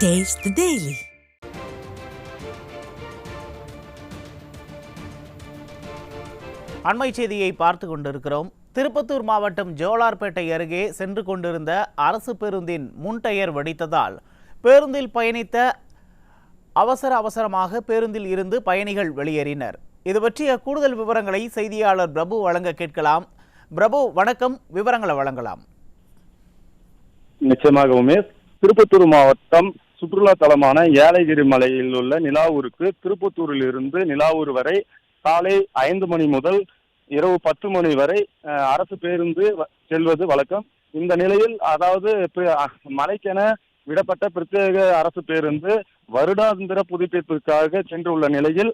Taste the Daily. அண்மை செய்தியை பார்த்து கொண்டிருக்கிறோம். திருப்பத்தூர் மாவட்டம் ஜோலார்பேட்டை அருகே சென்று கொண்டிருந்த அரசு பேருந்தின் முன் டயர் வெடித்ததால் பேருந்தில் பயணித்த அவசரமாக பேருந்தில் இருந்து பயணிகள் வெளியேறினர். இது பற்றிய கூடுதல் விவரங்களை செய்தியாளர் பிரபு வழங்க கேட்கலாம். பிரபு வணக்கம், விவரங்களை வழங்கலாம். நிச்சயமாக உமேஷ். திருப்பத்தூர் மாவட்டம் சுற்றுலா தலமான ஏலகிரி மலையில் உள்ள நிலாவூருக்கு திருப்பத்தூரில் இருந்து நிலாவூர் வரை காலை 5 மணி முதல் இரவு 10 மணி வரை அரசு பேருந்து செல்வது வழக்கம். இந்த நிலையில் அதாவது மலைக்கென விடப்பட்ட பிரத்யேக அரசு பேருந்து வருடாந்திர புதுப்பிப்பிற்காக சென்றுள்ள நிலையில்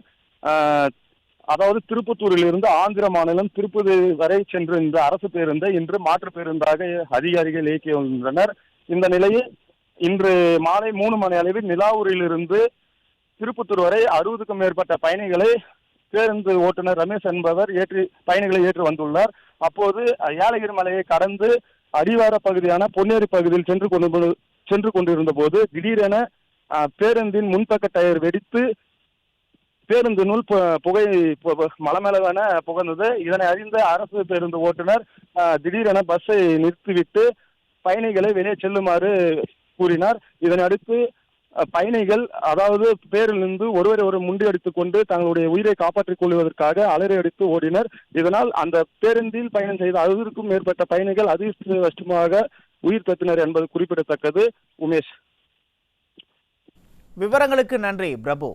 அதாவது திருப்பத்தூரில் இருந்து ஆந்திர மாநிலம் திருப்பதி வரை சென்று இந்த அரசு பேருந்தை இன்று மாற்று பேருந்தாக அதிகாரிகள் இயக்கி வருகின்றனர். இந்த நிலையில் இன்று மாலை 3 மணி அளவில் நிலாவூரில் இருந்து திருப்பத்தூர் வரை 60க்கும் மேற்பட்ட பயணிகளை பேருந்து ஓட்டுநர் ரமேஷ் என்பவர் பயணிகளை ஏற்றி வந்துள்ளார். அப்போது ஏலகிரி மலையை கடந்து அடிவார பகுதியான பொன்னேரி பகுதியில் சென்று கொண்டிருந்த போது திடீரென பேருந்தின் முன்பக்க டயர் வெடித்து பேருந்தினுள் புகை மலமளவென புகழ்ந்தது. இதனை அறிந்த அரசு பேருந்து ஓட்டுநர் திடீரென பஸ்ஸை நிறுத்திவிட்டு பயணிகளை வெளியே செல்லுமாறு கூறினார். இதனை அடுத்து பயணிகள் அதாவது பேரிலிருந்து ஒருவரை முண்டி அடித்துக் கொண்டு தங்களுடைய உயிரை காப்பாற்றிக் கொள்வதற்காக அலறி அடித்து ஓடினர். இதனால் அந்த பேருந்தில் பயணம் செய்த 60க்கும் மேற்பட்ட பயணிகள் அதிர்ஷ்டவசமாக உயிர் தப்பினர் என்பது குறிப்பிடத்தக்கது. உமேஷ், விவரங்களுக்கு நன்றி பிரபு.